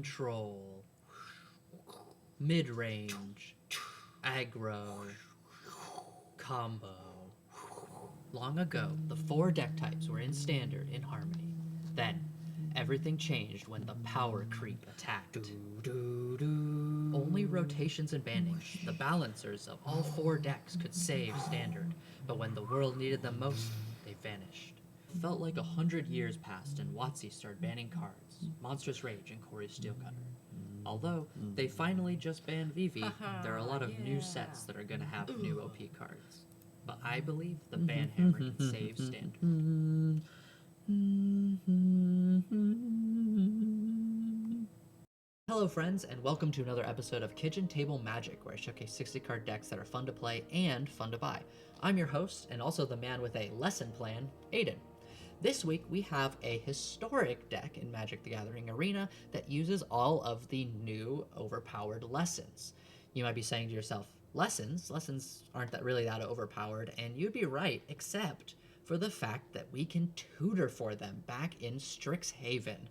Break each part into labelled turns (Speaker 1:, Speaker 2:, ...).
Speaker 1: control, mid-range, aggro, combo. Long ago, the 4 deck types were in Standard in Harmony. Then, everything changed when the power creep attacked. Only rotations and bannings, the balancers of all 4 decks could save Standard, but when the world needed them most, they vanished. It felt like 100 years passed and WotC started banning cards, Monstrous Rage and Corey's Steelcutter. Although, they finally just banned Vivi, there are a lot of new sets that are going to have new OP cards. But I believe the ban hammer can save Standard. Hello friends, and welcome to another episode of Kitchen Table Magic, where I showcase 60 card decks that are fun to play and fun to buy. I'm your host, and also the man with a lesson plan, Aiden. This week we have a historic deck in Magic the Gathering Arena that uses all of the new overpowered lessons. You might be saying to yourself, lessons aren't really that overpowered, and you'd be right, except for the fact that we can tutor for them back in Strixhaven.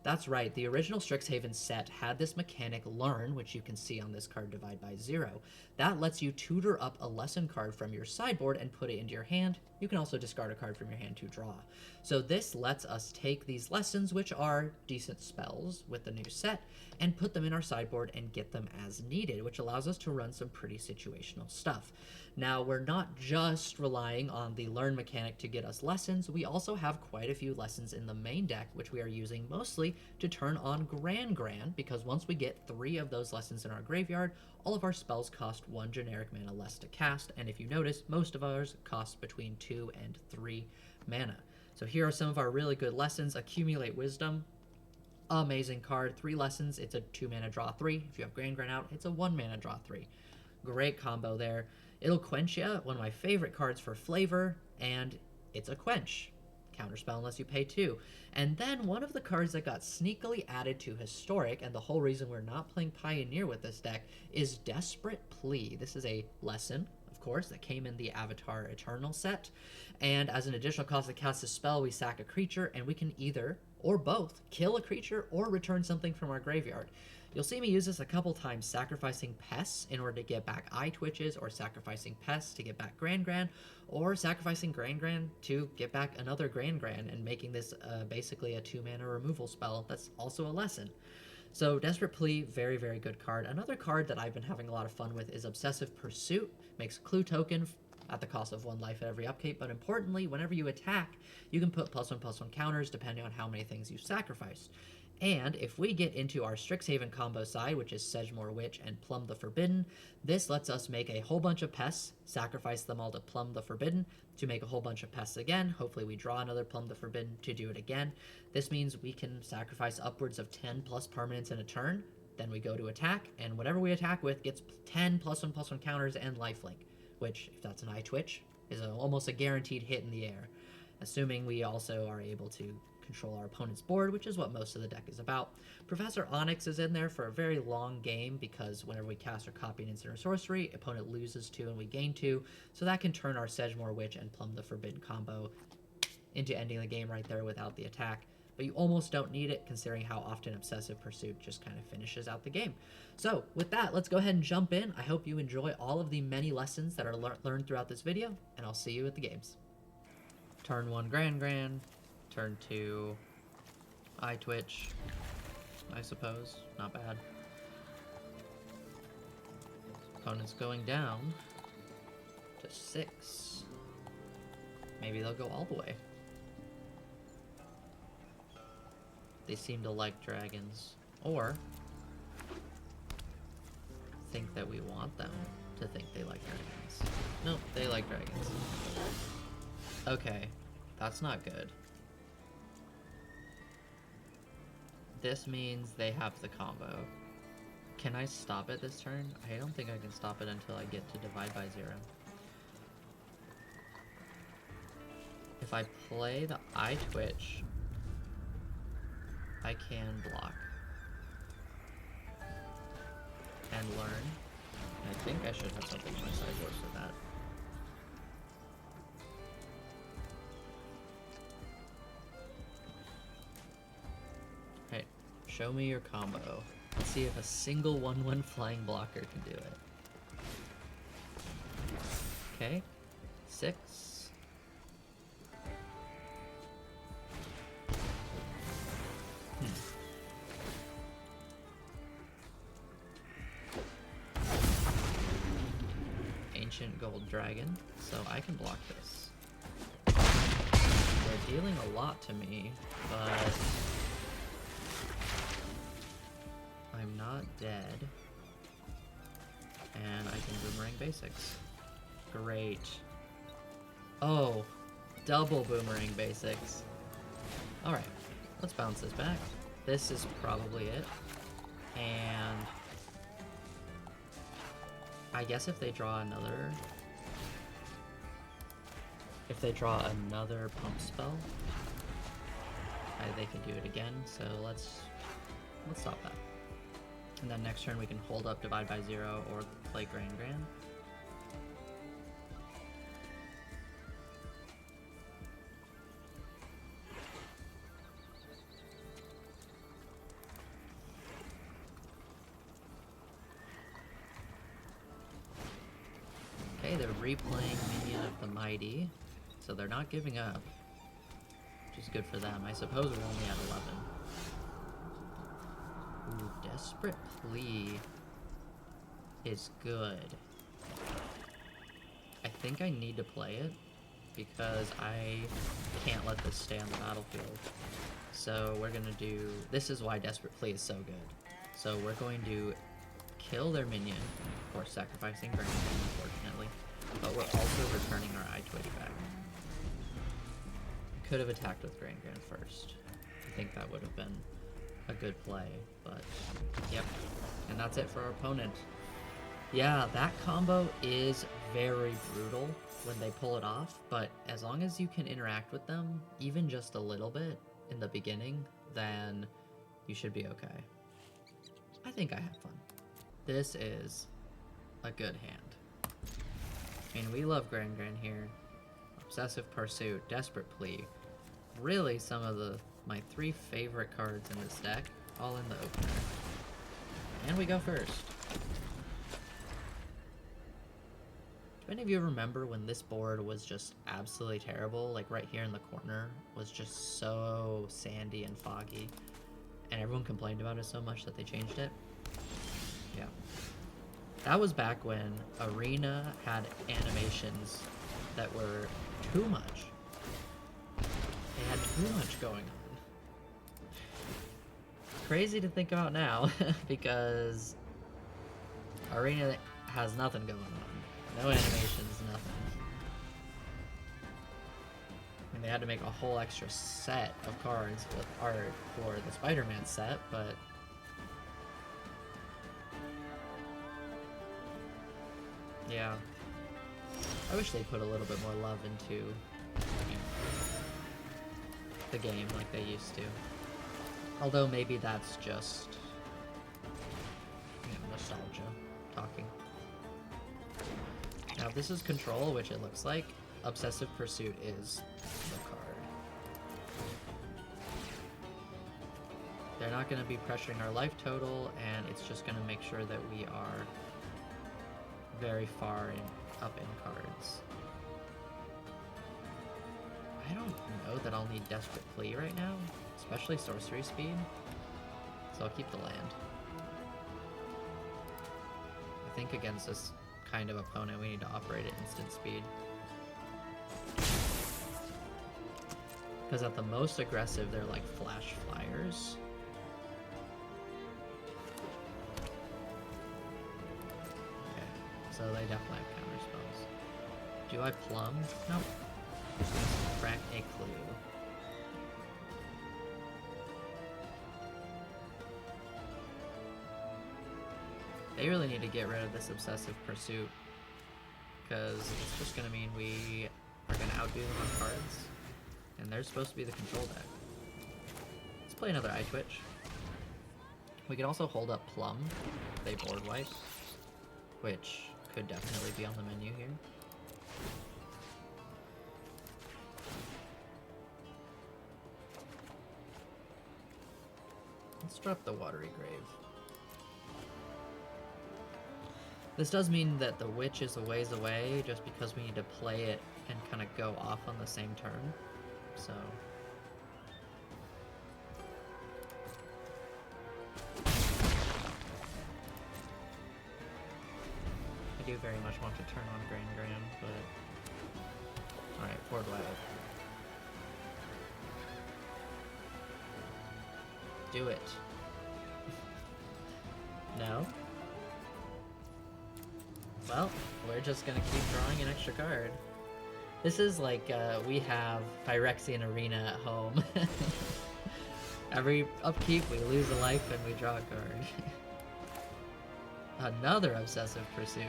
Speaker 1: That's right, the original Strixhaven set had this mechanic Learn, which you can see on this card Divide by 0. That lets you tutor up a lesson card from your sideboard and put it into your hand. You can also discard a card from your hand to draw. So this lets us take these lessons, which are decent spells with the new set, and put them in our sideboard and get them as needed, which allows us to run some pretty situational stuff. Now, we're not just relying on the Learn mechanic to get us lessons, we also have quite a few lessons in the main deck, which we are using mostly to turn on Gran-Gran, because once we get 3 of those lessons in our graveyard, all of our spells cost 1 generic mana less to cast, and if you notice, most of ours cost between 2 and 3 mana. So here are some of our really good lessons. Accumulate Wisdom, amazing card, 3 lessons, it's a 2 mana draw 3. If you have Gran-Gran out, it's a 1 mana draw 3. Great combo there. It'll Quench Ya, one of my favorite cards for flavor, and it's a quench. Counterspell unless you pay 2. And then one of the cards that got sneakily added to Historic, and the whole reason we're not playing Pioneer with this deck, is Desperate Plea. This is a lesson, of course, that came in the Avatar Eternal set. And as an additional cost to cast a spell, we sack a creature, and we can either, or both, kill a creature or return something from our graveyard. You'll see me use this a couple times, sacrificing Pests in order to get back Eye Twitches, or sacrificing Pests to get back Gran-Gran, or sacrificing Gran-Gran to get back another Gran-Gran, and making this basically a 2 mana removal spell that's also a lesson. So Desperate Plea, very, very good card. Another card that I've been having a lot of fun with is Obsessive Pursuit. Makes a clue token at the cost of 1 life at every upkeep, but importantly, whenever you attack, you can put +1/+1 counters depending on how many things you sacrificed. And if we get into our Strixhaven combo side, which is Sedgemoor Witch and Plumb the Forbidden, this lets us make a whole bunch of pests, sacrifice them all to Plumb the Forbidden to make a whole bunch of pests again. Hopefully we draw another Plumb the Forbidden to do it again. This means we can sacrifice upwards of 10 plus permanents in a turn. Then we go to attack, and whatever we attack with gets 10 +1/+1 counters and lifelink, which, if that's an Eye Twitch, is almost a guaranteed hit in the air, assuming we also are able to control our opponent's board, which is what most of the deck is about. Professor Onyx is in there for a very long game, because whenever we cast or copy an instant or sorcery, opponent loses 2 and we gain 2, so that can turn our Sedgemoor Witch and Plumb the Forbidden combo into ending the game right there without the attack. But you almost don't need it, considering how often Obsessive Pursuit just kind of finishes out the game. So with that, let's go ahead and jump in. I hope you enjoy all of the many lessons that are learned throughout this video, and I'll see you at the games. Turn 1 Gran-Gran, turn 2 Eye Twitch, I suppose, not bad. Opponent's going down to 6. Maybe they'll go all the way. They seem to like dragons, or think that we want them to think they like dragons. Nope, they like dragons. Okay, that's not good. This means they have the combo. Can I stop it this turn? I don't think I can stop it until I get to Divide by 0. If I play the Eye Twitch, I can block and learn. I think I should have something on my sideboard for that. Show me your combo. Let's see if a single 1/1 flying blocker can do it. Okay. 6. Ancient Gold Dragon, so I can block this. They're dealing a lot to me, but I'm not dead. And I can Boomerang Basics. Great. Oh, double Boomerang Basics. Alright, let's bounce this back. This is probably it. And I guess if they draw another... If they draw another pump spell, they can do it again, so let's stop that. And then next turn we can hold up Divide by 0 or play Gran-Gran. Okay, they're replaying Minion of the Mighty, so they're not giving up, which is good for them. I suppose we're only at 11. Ooh, Desperate Plea is good. I think I need to play it because I can't let this stay on the battlefield. So we're gonna do... This is why Desperate Plea is so good. So we're going to kill their minion, of course sacrificing Gran-Gran, unfortunately, but we're also returning our I-20 back. Could have attacked with Gran-Gran first. I think that would have been a good play, but yep. And that's it for our opponent. Yeah, that combo is very brutal when they pull it off, but as long as you can interact with them, even just a little bit in the beginning, then you should be okay. I think I had fun. This is a good hand. I mean, we love Gran-Gran here. Obsessive Pursuit, Desperate Plea. Really some of my 3 favorite cards in this deck, all in the opener. And we go first. Do any of you remember when this board was just absolutely terrible? Like right here in the corner was just so sandy and foggy, and everyone complained about it so much that they changed it? Yeah. That was back when Arena had animations that were too much. They had too much going on. Crazy to think about now, because Arena has nothing going on. No animations, nothing. I mean, they had to make a whole extra set of cards with art for the Spider-Man set, but... yeah. I wish they put a little bit more love into, you know, the game like they used to. Although maybe that's just, you know, nostalgia talking. Now if this is Control, which it looks like, Obsessive Pursuit is the card. They're not going to be pressuring our life total, and it's just going to make sure that we are very far up in cards. I don't know that I'll need Desperate Plea right now, especially Sorcery Speed, so I'll keep the land. I think against this kind of opponent we need to operate at instant speed. Because at the most aggressive they're like Flash Flyers. So they definitely have counter spells. Do I Plumb? Nope. Crack a Clue. They really need to get rid of this Obsessive Pursuit, because it's just going to mean we are going to outdo them on cards, and they're supposed to be the control deck. Let's play another I-Twitch. We can also hold up Plumb if they board wipe, which could definitely be on the menu here. Let's drop the Watery Grave. This does mean that the Witch is a ways away, just because we need to play it and kind of go off on the same turn. So... I do very much want to turn on Gran-Gran, but... Alright, board wild. Do it. No? Well, we're just gonna keep drawing an extra card. This is like, we have Phyrexian Arena at home. Every upkeep, we lose a life and we draw a card. Another Obsessive Pursuit.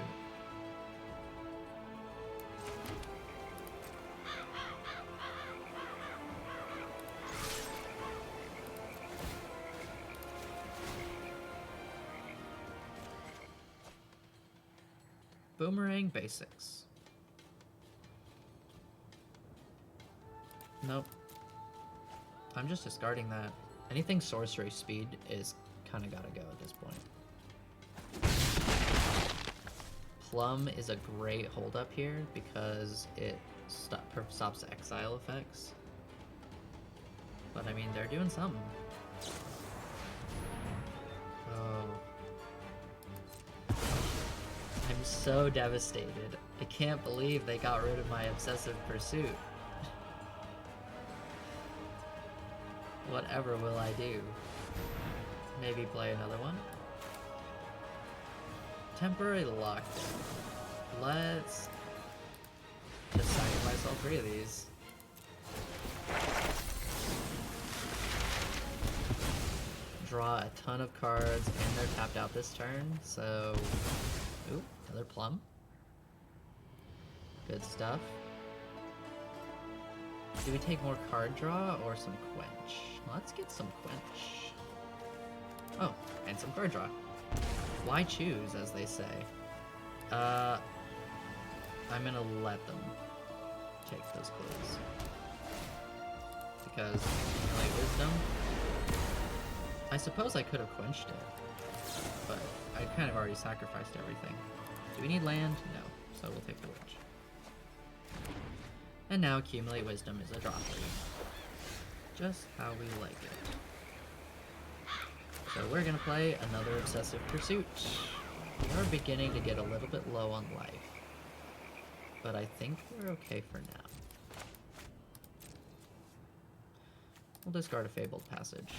Speaker 1: Boomerang Basics. Nope. I'm just discarding that. Anything sorcery speed is kind of gotta go at this point. Plumb is a great holdup here because it stops exile effects. But I mean, they're doing something. Oh. I'm so devastated. I can't believe they got rid of my Obsessive Pursuit. Whatever will I do? Maybe play another one? Temporary lockdown. Let's just sacrifice all three of these. Draw a ton of cards, and they're tapped out this turn, so... Ooh, another Plumb. Good stuff. Do we take more card draw or some quench? Let's get some quench. Oh, and some card draw. Why choose, as they say? I'm gonna let them take those clues. Because, like, Wisdom? I suppose I could have quenched it, but I kind of already sacrificed everything. Do we need land? No, so we'll take the Witch. And now Accumulate Wisdom is a draw 3. Just how we like it. So we're gonna play another Obsessive Pursuit. We are beginning to get a little bit low on life, but I think we're okay for now. We'll discard a Fabled Passage.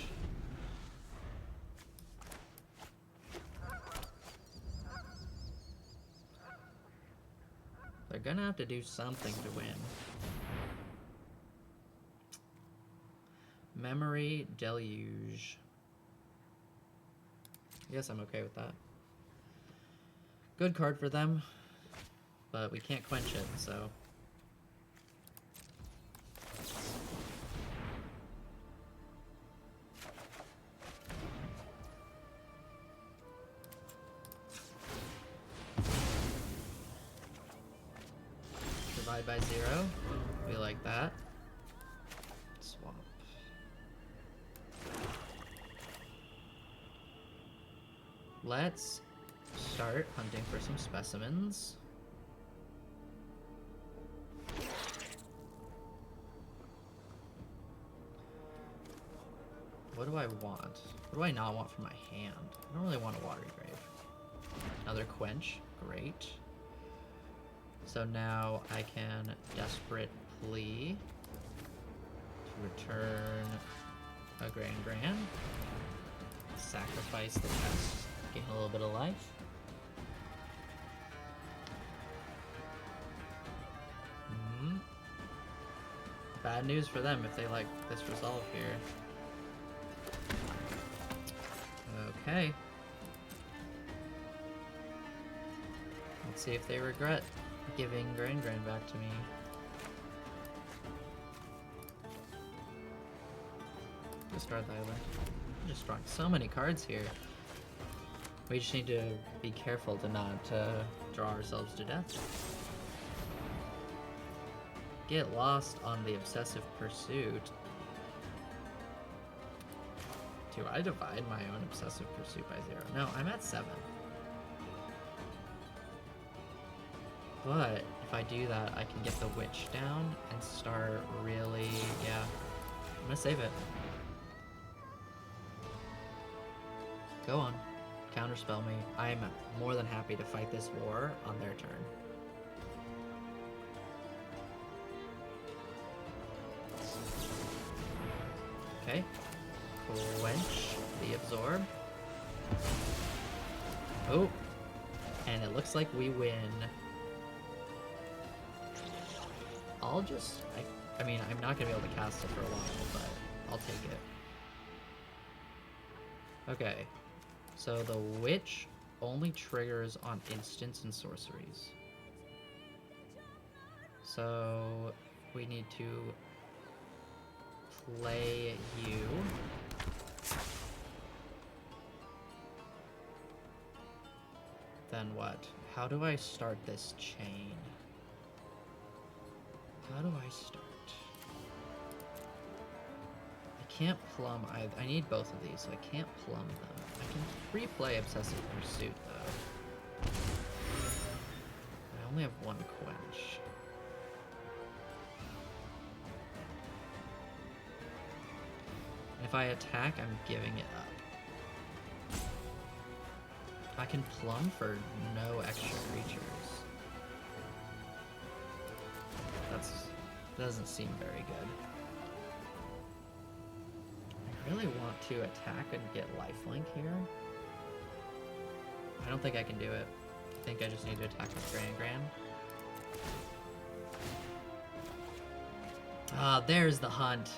Speaker 1: They're gonna have to do something to win. Memory Deluge. I guess I'm okay with that. Good card for them, but we can't quench it, so... Divide by 0. We like that. Swap. Let's start hunting for some specimens. What do I want? What do I not want from my hand? I don't really want a Watery Grave. Another Quench. Great. So now I can Desperate Plea to return a Gran-Gran. Sacrifice the pest. Gain a little bit of life. Bad news for them if they like this resolve here. Okay. Let's see if they regret giving Gran-Gran back to me. Discard the island. I'm just drawing so many cards here. We just need to be careful to not draw ourselves to death. Get lost on the Obsessive Pursuit. Do I divide my own Obsessive Pursuit by 0? No, I'm at 7. But if I do that, I can get the Witch down and start really, yeah. I'm gonna save it. Go on. Counterspell me. I'm more than happy to fight this war on their turn. Okay. Quench the Absorb. Oh. And it looks like we win. I'll just... I mean, I'm not going to be able to cast it for a while, but I'll take it. Okay. So the Witch only triggers on instants and sorceries. So we need to play you. Then what? How do I start this chain? How do I start? I can't plumb either. I need both of these, so I can't plumb them. I can replay Obsessive Pursuit, though. I only have one quench. If I attack, I'm giving it up. I can plumb for no extra creatures. That doesn't seem very good. I really want to attack and get lifelink here. I don't think I can do it. I think I just need to attack with Gran-Gran. Ah, there's the hunt.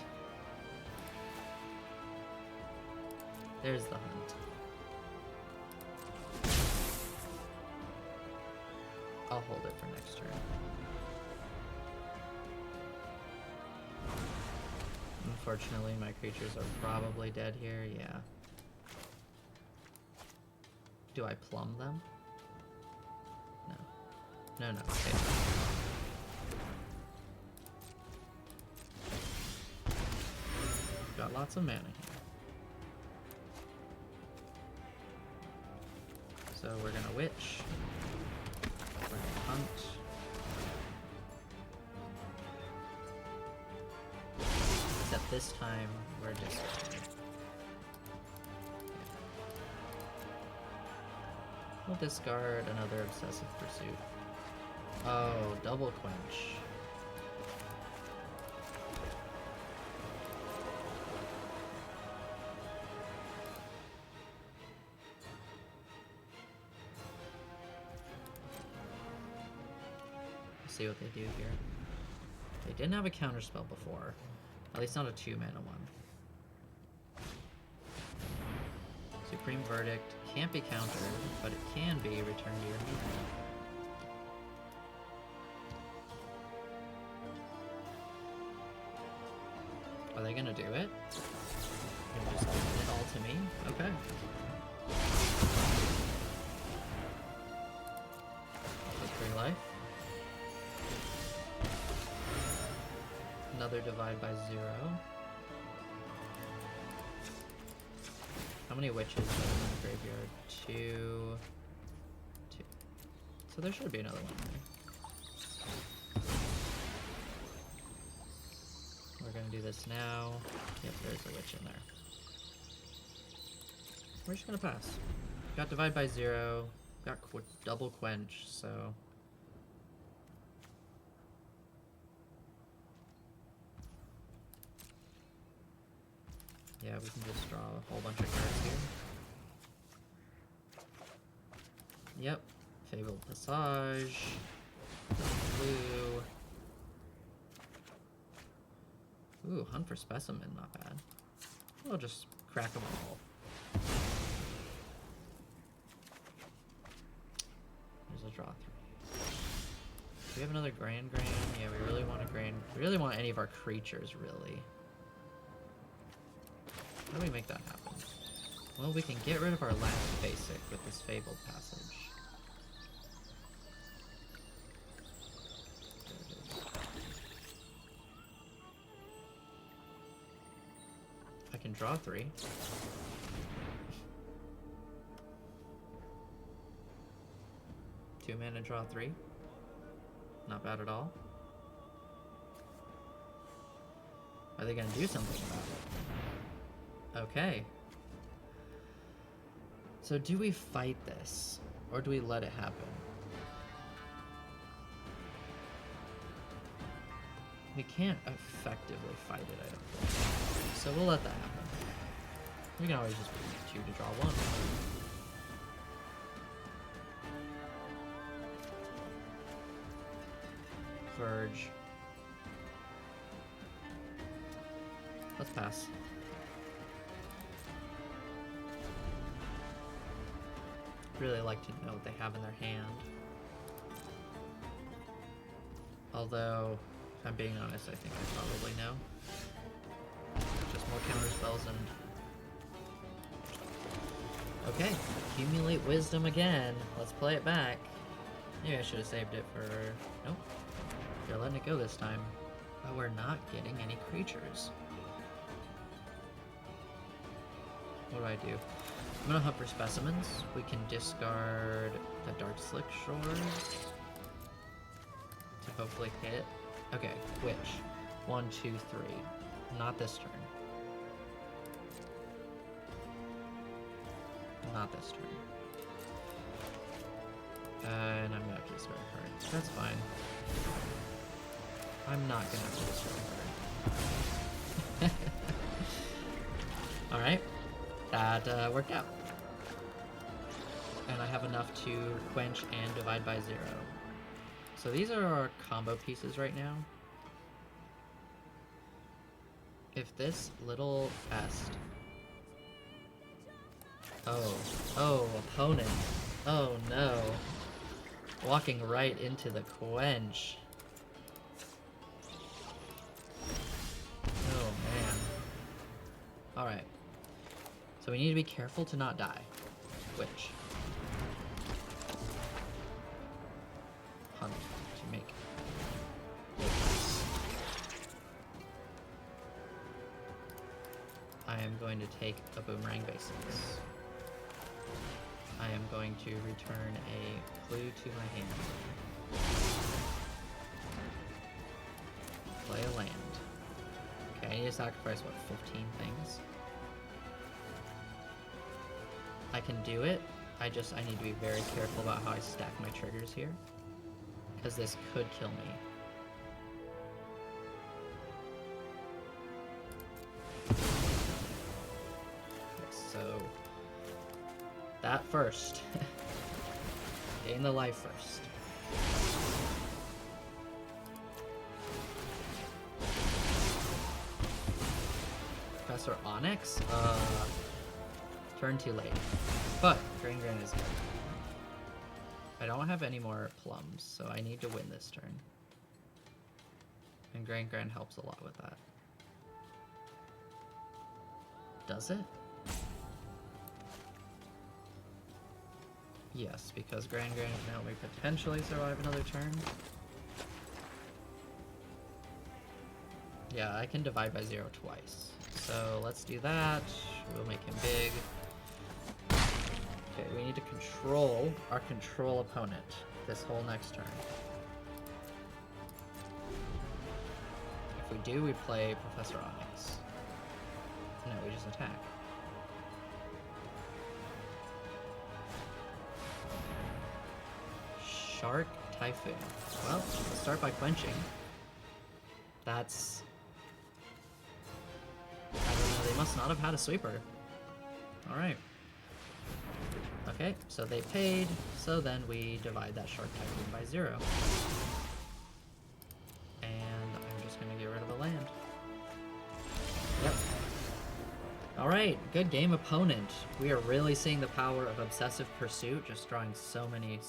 Speaker 1: There's the hunt. I'll hold it for next turn. Unfortunately, my creatures are probably dead here, yeah. Do I plumb them? No. No, okay. Got lots of mana here. So we're gonna Witch. We're gonna Hunt. Except this time, we're just... We'll discard another Obsessive Pursuit. Oh, double quench. Let's see what they do here. They didn't have a counterspell before. At least not a 2-mana one. Supreme Verdict can't be countered, but it can be returned to your hand. Are they gonna do it? They're just giving it all to me? Okay. For 3 life. Another divide by 0. How many witches are in the graveyard? 2. So there should be another one there. We're gonna do this now. Yep, there's a witch in there. We're just gonna pass. Got divide by 0. Got double quench, so... Yeah, we can just draw a whole bunch of cards here. Yep. Fabled Passage. Blue. Ooh, Hunt for Specimen, not bad. We'll just crack them all. There's a draw 3. Do we have another Gran-Gran? Yeah, we really want a We really want any of our creatures, really. How do we make that happen? Well, we can get rid of our last basic with this Fabled Passage. There it is. I can draw 3. 2 mana, draw 3. Not bad at all. Are they gonna do something about it? Okay. So do we fight this? Or do we let it happen? We can't effectively fight it, I don't think. So we'll let that happen. We can always just choose to draw 1. Verge. Let's pass. Really like to know what they have in their hand. Although, if I'm being honest, I think I probably know. Just more counter spells and... Okay, accumulate wisdom again. Let's play it back. Maybe I should have saved it for... Nope. They're letting it go this time. But we're not getting any creatures. What do I do? I'm gonna hunt for specimens. We can discard the Dark Slick Shores to hopefully hit. Okay, Witch. 1, 2, 3. Not this turn. Not this turn. And I'm gonna have to discard a card. That's fine. I'm not gonna have to discard a card. Alright. That worked out. And I have enough to quench and divide by 0. So these are our combo pieces right now. If this little pest... Oh, opponent. Oh no. Walking right into the quench. Oh man. Alright. So we need to be careful to not die. Witch. Hunt to make. I am going to take a Boomerang Basics. I am going to return a clue to my hand. Play a land. Okay, I need to sacrifice, what, 15 things? I can do it. I need to be very careful about how I stack my triggers here, because this could kill me. Okay, so that first. Gain the life first. Professor Onyx? Turn too late. But Gran-Gran is good. I don't have any more plums, so I need to win this turn. And Gran-Gran helps a lot with that. Does it? Yes, because Gran-Gran can help me potentially survive another turn. Yeah, I can divide by 0 twice. So let's do that. We'll make him big. Okay, we need to control our control opponent this whole next turn. If we do, we play Professor Onyx. No, we just attack. Shark Typhoon. Well, let's start by quenching. That's... I don't know, they must not have had a sweeper. Alright. Okay, so they paid, so then we divide that Shark Typhoon by 0. And I'm just gonna get rid of the land. Yep. Alright, good game, opponent. We are really seeing the power of Obsessive Pursuit, just drawing so many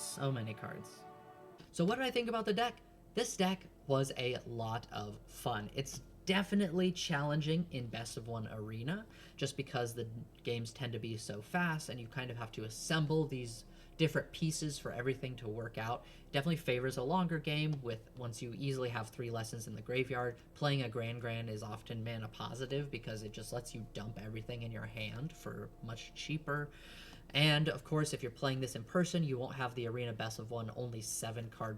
Speaker 1: cards. So what did I think about the deck? This deck was a lot of fun. It's definitely challenging in Best of 1 Arena, just because the games tend to be so fast and you kind of have to assemble these different pieces for everything to work out. Definitely favors a longer game with once you easily have 3 lessons in the graveyard. Playing a Gran-Gran is often mana positive because it just lets you dump everything in your hand for much cheaper. And of course, if you're playing this in person, you won't have the Arena Best of One only 7-card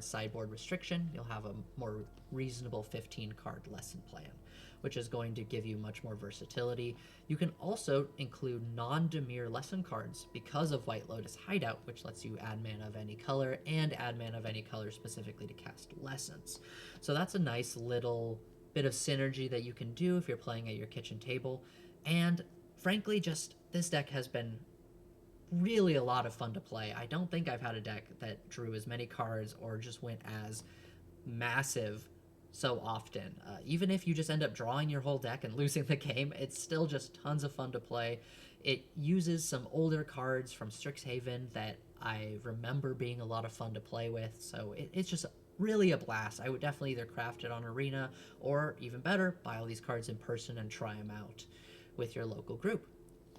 Speaker 1: sideboard restriction. You'll have a more reasonable 15-card lesson plan, which is going to give you much more versatility. You can also include non-Dimir lesson cards because of White Lotus Hideout, which lets you add mana of any color and add mana of any color specifically to cast lessons. So that's a nice little bit of synergy that you can do if you're playing at your kitchen table. And frankly, just this deck has been really a lot of fun to play. I don't think I've had a deck that drew as many cards or just went as massive so often. Even if you just end up drawing your whole deck and losing the game, it's still just tons of fun to play. It uses some older cards from Strixhaven that I remember being a lot of fun to play with, so it's just really a blast. I would definitely either craft it on Arena or, even better, buy all these cards in person and try them out with your local group.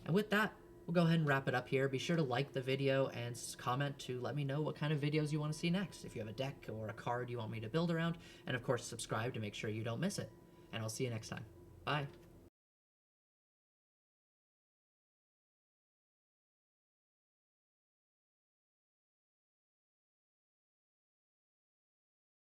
Speaker 1: And with that, we'll go ahead and wrap it up here. Be sure to like the video and comment to let me know what kind of videos you want to see next, if you have a deck or a card you want me to build around, and of course subscribe to make sure you don't miss it. And I'll see you next time. Bye.